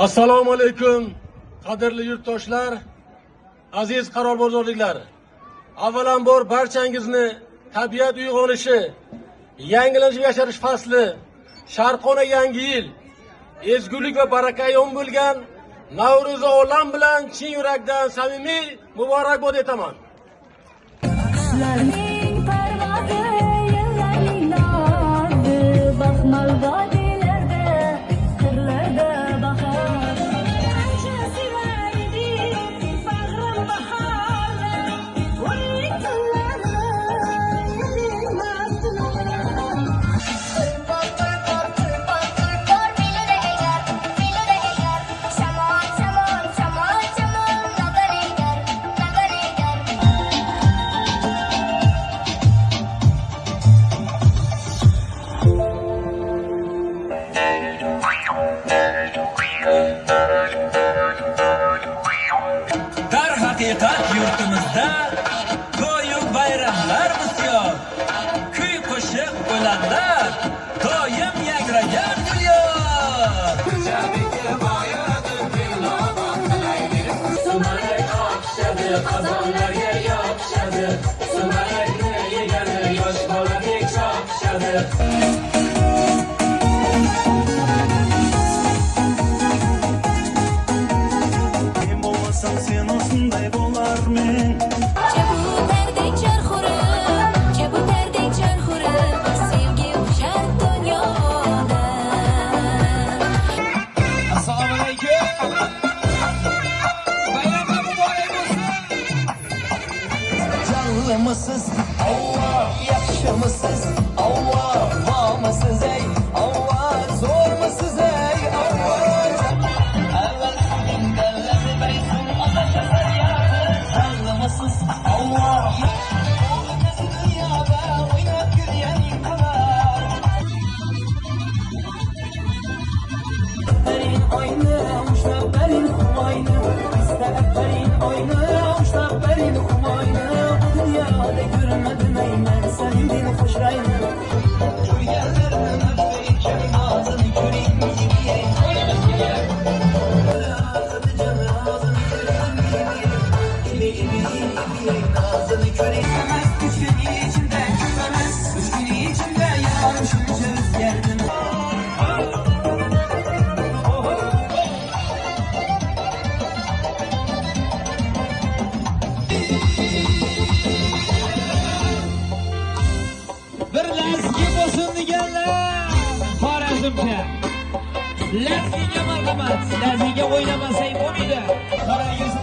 Assalomu alaykum, qadrli yurtdoshlar, aziz qarorbozorliklar. Avvalambor barchangizni tabiat uyg'onishi, yangilanishga yasharish fasli, sharqona yangi yil, ezgulik va baraka yon bo'lgan Navro'zi olam bilan chin yurakdan samimiy muborakbod etaman. Haqiqat yurtimizda to'yu bayramlar bisyor, kuy qo'shiq bo'lanlar doim yangragan dunyo. Sumalak oqshadi, qozonlarga yopishadi, sumalakni yegani yosh boladek chopishadi. Mısız Allah, yakışır mısız Allah, var mısız ey Allah, zor mısız ey Allah. Evvel sizin derlesi beysin, ateşe feryatı, sağlı mısız Allah. Oynasın dünyada, oynat yürüyen yıkılar. Efferin oyna, müştebberin kumayna, iste efferin oyna, müştebberin kumayna. Dünyada görmedim eymen, sendin hoş rayna. Kör yerlerim öpteyken ağzını köreyim gibi ey. Ağzını canı ağzını köreyim gibi ey. Ağzını köreyim. Üç gün içinde külemez, üç gün içinde yanmışım çöz geldim. Lazgiga marhamat, lazgiga o'ynamasang bo'lmaydi. Qara yuz